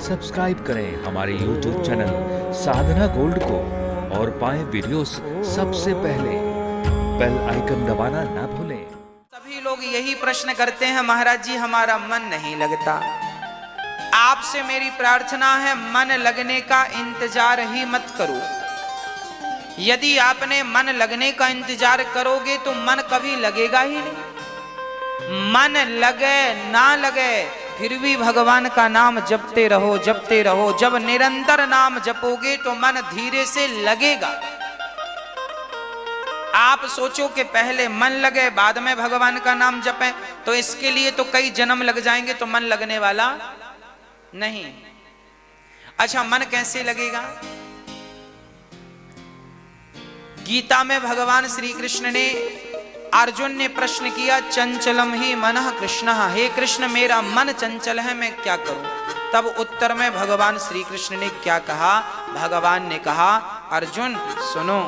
Subscribe करें हमारे YouTube channel साधना gold को और पाएं वीडियोस सबसे पहले। बेल आइकन दबाना ना भूलें। सभी लोग यही प्रश्न करते हैं, महाराज जी हमारा मन नहीं लगता। आपसे मेरी प्रार्थना है, मन लगने का इंतजार ही मत करो। यदि आपने मन लगने का इंतजार करोगे तो मन कभी लगेगा ही नहीं। मन लगे ना लगे फिर भी भगवान का नाम जपते रहो, जपते रहो। जब निरंतर नाम जपोगे तो मन धीरे से लगेगा। आप सोचो कि पहले मन लगे बाद में भगवान का नाम जपें, तो इसके लिए तो कई जन्म लग जाएंगे, तो मन लगने वाला नहीं। अच्छा, मन कैसे लगेगा? गीता में भगवान श्री कृष्ण ने, अर्जुन ने प्रश्न किया, चंचलम ही मनः कृष्ण, हे कृष्ण मेरा मन चंचल है, मैं क्या करूं? तब उत्तर में भगवान श्री कृष्ण ने क्या कहा? भगवान ने कहा, अर्जुन सुनो।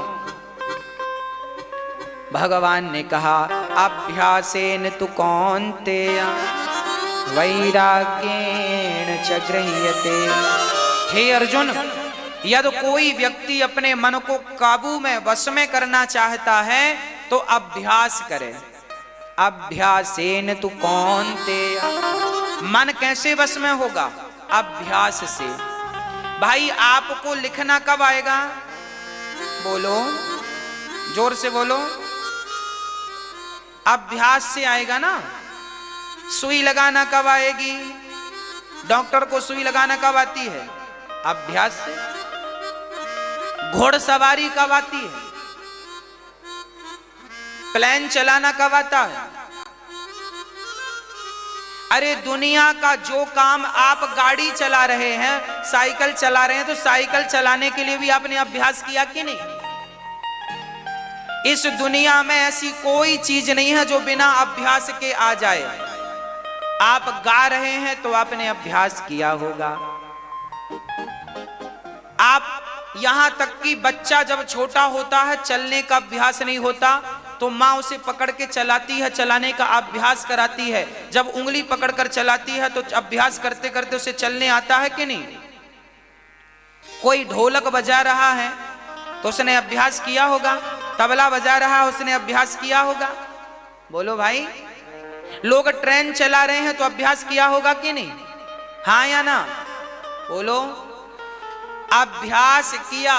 भगवान ने कहा, अभ्यासेन तु कौन्तेय वैराग्येण च गृह्यते। हे अर्जुन, यदि कोई व्यक्ति अपने मन को काबू में, वश में करना चाहता है तो अभ्यास करे। अभ्यासेन तु कौन्तेय, मन कैसे वश में होगा? अभ्यास से। भाई आपको लिखना कब आएगा? बोलो, जोर से बोलो। अभ्यास से आएगा ना। सुई लगाना कब आएगी? डॉक्टर को सुई लगाना कब आती है? अभ्यास से। घोड़सवारी कब आती है? प्लेन चलाना कब आता है? अरे दुनिया का जो काम, आप गाड़ी चला रहे हैं, साइकिल चला रहे हैं, तो साइकिल चलाने के लिए भी आपने अभ्यास किया कि नहीं? इस दुनिया में ऐसी कोई चीज नहीं है जो बिना अभ्यास के आ जाए। आप गा रहे हैं तो आपने अभ्यास किया होगा। आप यहां तक कि बच्चा जब छोटा होता है, चलने का अभ्यास नहीं होता, तो माँ उसे पकड़ के चलाती है, चलाने का अभ्यास कराती है। जब उंगली पकड़कर चलाती है तो अभ्यास करते करते उसे चलने आता है कि नहीं? कोई ढोलक बजा रहा है तो उसने अभ्यास किया होगा। तबला बजा रहा है, उसने अभ्यास किया होगा। बोलो भाई। लोग ट्रेन चला रहे हैं तो अभ्यास किया होगा कि नहीं? हाँ या ना? बोलो। अभ्यास किया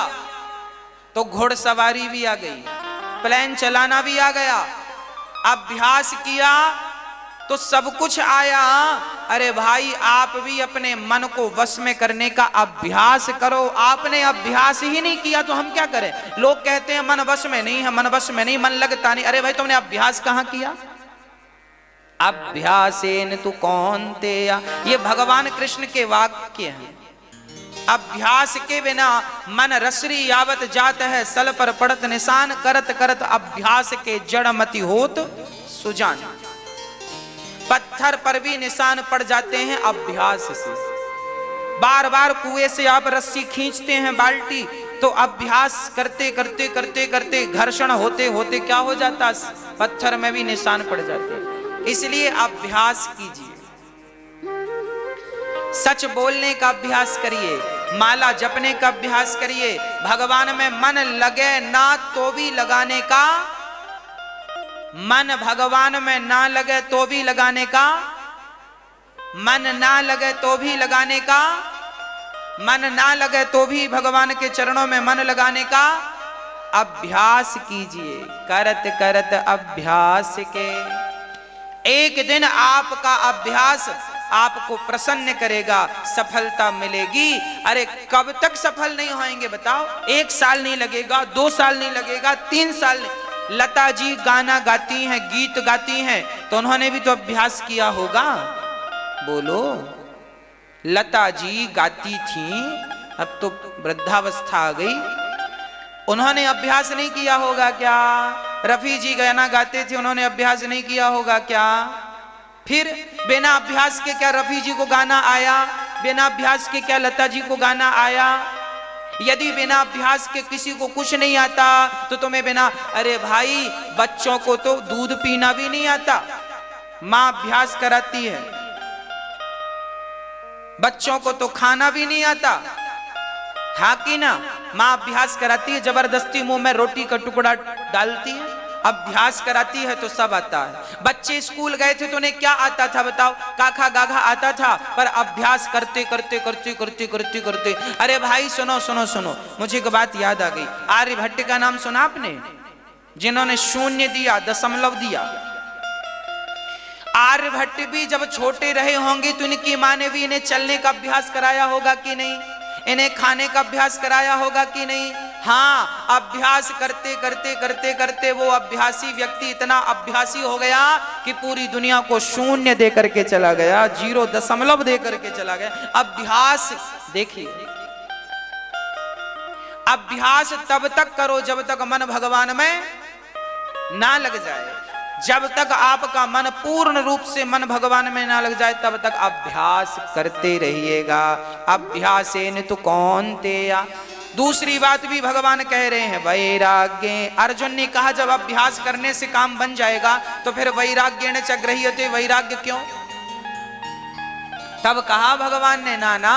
तो घोड़सवारी भी आ गई, प्लेन चलाना भी आ गया। अभ्यास किया तो सब कुछ आया। अरे भाई, आप भी अपने मन को वश में करने का अभ्यास करो। आपने अभ्यास ही नहीं किया तो हम क्या करें? लोग कहते हैं मन वश में नहीं है, मन वश में नहीं, मन लगता नहीं। अरे भाई, तुमने अभ्यास कहां किया? अभ्यासेन तु कौन्तेय, ये भगवान कृष्ण के वाक्य हैं। अभ्यास के बिना मन रसरी यावत जात है, सल पर पड़त निशान, करत करत अभ्यास के जड़ मति होत सुजान। पत्थर पर भी निशान पड़ जाते हैं अभ्यास से। बार बार कुएं से आप रस्सी खींचते हैं, बाल्टी, तो अभ्यास करते करते करते करते घर्षण होते होते क्या हो जाता? पत्थर में भी निशान पड़ जाते हैं। इसलिए अभ्यास कीजिए। सच बोलने का अभ्यास करिए, माला जपने का अभ्यास करिए। भगवान में मन लगे ना तो भी लगाने का, मन भगवान में ना लगे तो भी लगाने का, मन ना लगे तो भी लगाने का, मन ना लगे तो भी भगवान के चरणों में मन लगाने का अभ्यास कीजिए। करत करत अभ्यास के एक दिन आपका अभ्यास आपको प्रसन्न करेगा, सफलता मिलेगी। अरे कब तक सफल नहीं होंगे बताओ? 1 साल नहीं लगेगा, 2 साल नहीं लगेगा, 3 साल नहीं। लता जी गाना गाती हैं, गीत गाती हैं, तो उन्होंने भी तो अभ्यास किया होगा। बोलो। लता जी गाती थी, अब तो वृद्धावस्था आ गई, उन्होंने अभ्यास नहीं किया होगा क्या? रफी जी गाना गाते थे, उन्होंने अभ्यास नहीं किया होगा क्या? फिर बिना अभ्यास के क्या रफी जी को गाना आया? बिना अभ्यास के क्या लता जी को गाना आया? यदि बिना अभ्यास के किसी को कुछ नहीं आता तो तुम्हें बिना, अरे भाई बच्चों को तो दूध पीना भी नहीं आता, मां अभ्यास कराती है। बच्चों को तो खाना भी नहीं आता, हाँ कि ना। माँ अभ्यास कराती है, जबरदस्ती मुंह में रोटी का टुकड़ा डालती है, अभ्यास कराती है तो सब आता है। बच्चे स्कूल गए थे तो उन्हें क्या आता था बताओ? काखा गाघा आता था, पर अभ्यास करते करते करते करते करते करते। अरे भाई सुनो सुनो सुनो, मुझे एक बात याद आ गई। आर्यभट्ट का नाम सुना आपने? जिन्होंने शून्य दिया, दशमलव दिया। आर्यभट्ट भी जब छोटे रहे होंगे तो इनकी माँ ने भी इन्हें चलने का अभ्यास कराया होगा कि नहीं? इन्हें खाने का अभ्यास कराया होगा कि नहीं? हाँ, अभ्यास करते करते करते करते वो अभ्यासी व्यक्ति इतना अभ्यासी हो गया कि पूरी दुनिया को शून्य दे करके चला गया, 0 दशमलव दे करके चला गया। अभ्यास देखिए, अभ्यास तब तक करो जब तक मन भगवान में ना लग जाए। जब तक आपका मन पूर्ण रूप से मन भगवान में ना लग जाए तब तक अभ्यास करते रहिएगा। अभ्यासेन तु कौन्तेय। दूसरी बात भी भगवान कह रहे हैं, वैराग्य। अर्जुन ने कहा जब अभ्यास करने से काम बन जाएगा तो फिर वैराग्येण च गृह्यते, वैराग्य क्यों? तब कहा भगवान ने, ना ना,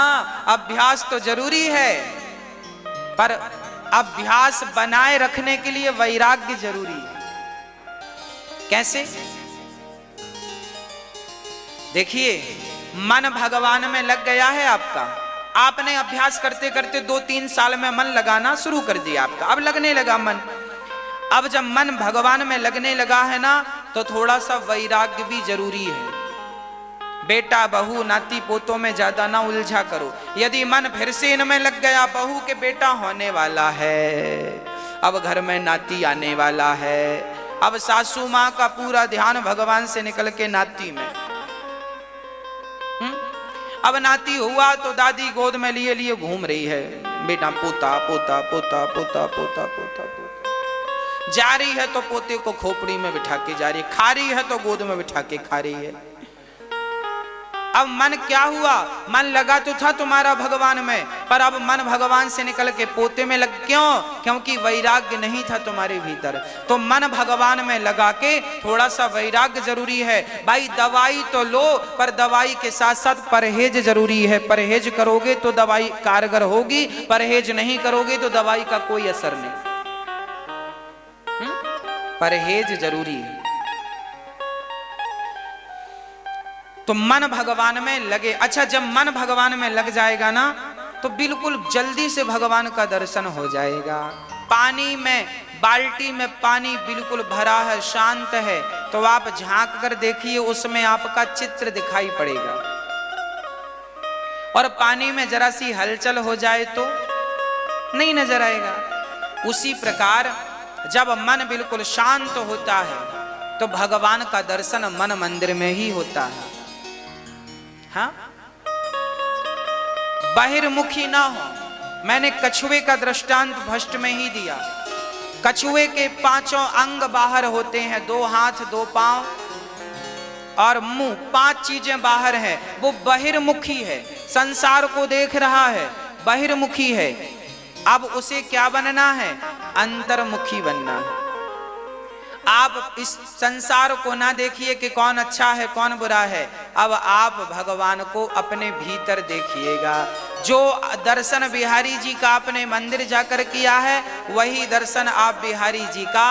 अभ्यास तो जरूरी है, पर अभ्यास बनाए रखने के लिए वैराग्य जरूरी है। कैसे? देखिए, मन भगवान में लग गया है आपका, आपने अभ्यास करते करते 2-3 साल में मन लगाना शुरू कर दिया आपका, अब लगने लगा मन। अब जब मन भगवान में लगने लगा है ना, तो थोड़ा सा वैराग्य भी जरूरी है। बेटा बहू नाती पोतों में ज्यादा ना उलझा करो। यदि मन फिर से इनमें लग गया, बहू के बेटा होने वाला है, अब घर में नाती आने वाला है, अब सासू माँ का पूरा ध्यान भगवान से निकल के नाती में। अब नाती हुआ तो दादी गोद में लिए लिए घूम रही है, बेटा पोता पोता पोता पोता पोता पोता पोता। जा रही है तो पोते को खोपड़ी में बिठा के जा रही है, खा रही है तो गोद में बिठा के खा रही है। अब मन क्या हुआ? मन लगा तो था तुम्हारा भगवान में, पर अब मन भगवान से निकल के पोते में लग। क्यों? क्योंकि वैराग्य नहीं था तुम्हारे भीतर। तो मन भगवान में लगा के थोड़ा सा वैराग्य जरूरी है। भाई दवाई तो लो, पर दवाई के साथ साथ परहेज जरूरी है। परहेज करोगे तो दवाई कारगर होगी, परहेज नहीं करोगे तो दवाई का कोई असर नहीं। परहेज जरूरी है। तो मन भगवान में लगे। अच्छा, जब मन भगवान में लग जाएगा ना, तो बिल्कुल जल्दी से भगवान का दर्शन हो जाएगा। पानी में, बाल्टी में पानी बिल्कुल भरा है, शांत है, तो आप झांक कर देखिए, उसमें आपका चित्र दिखाई पड़ेगा। और पानी में जरा सी हलचल हो जाए तो नहीं नजर आएगा। उसी प्रकार जब मन बिल्कुल शांत होता है तो भगवान का दर्शन मन मंदिर में ही होता है। हाँ, बहिर्मुखी ना हो। मैंने कछुए का दृष्टांत भष्ट में ही दिया। कछुए के 5 अंग बाहर होते हैं, 2 हाथ 2 पांव और मुंह, 5 चीजें बाहर हैं। वो बहिर्मुखी है, संसार को देख रहा है, बहिर्मुखी है। अब उसे क्या बनना है? अंतर्मुखी बनना है। आप इस संसार को ना देखिए कि कौन अच्छा है कौन बुरा है, अब आप भगवान को अपने भीतर देखिएगा। जो दर्शन बिहारी जी का आपने मंदिर जाकर किया है, वही दर्शन आप बिहारी जी का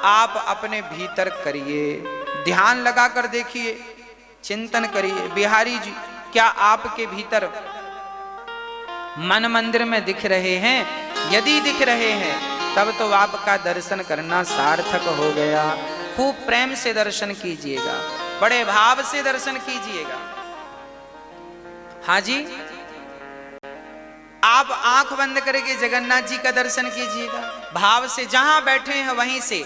आप अपने भीतर करिए। ध्यान लगाकर देखिए, चिंतन करिए, बिहारी जी क्या आपके भीतर मन मंदिर में दिख रहे हैं? यदि दिख रहे हैं तब तो आपका दर्शन करना सार्थक हो गया। खूब प्रेम से दर्शन कीजिएगा, बड़े भाव से दर्शन कीजिएगा। हाँ जी, आप आंख बंद करके जगन्नाथ जी का दर्शन कीजिएगा, भाव से। जहां बैठे हैं वहीं से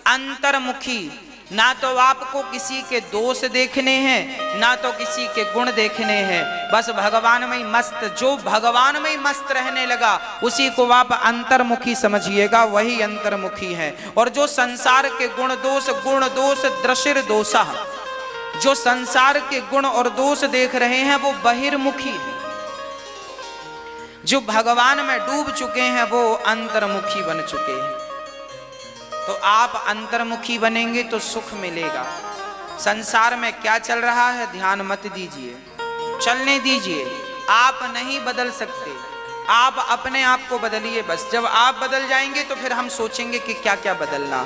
अंतर्मुखी। ना तो आपको किसी के दोष देखने हैं, ना तो किसी के गुण देखने हैं, बस भगवान में ही मस्त। जो भगवान में ही मस्त रहने लगा उसी को आप अंतर्मुखी समझिएगा, वही अंतर्मुखी है। और जो संसार के गुण दोष दृशिर दोषा, जो संसार के गुण और दोष देख रहे हैं वो बहिर्मुखी है। जो भगवान में डूब चुके हैं वो अंतर्मुखी बन चुके हैं। तो आप अंतर्मुखी बनेंगे तो सुख मिलेगा। संसार में क्या चल रहा है ध्यान मत दीजिए, चलने दीजिए। आप नहीं बदल सकते, आप अपने आप को बदलिए बस। जब आप बदल जाएंगे तो फिर हम सोचेंगे कि क्या क्या बदलना।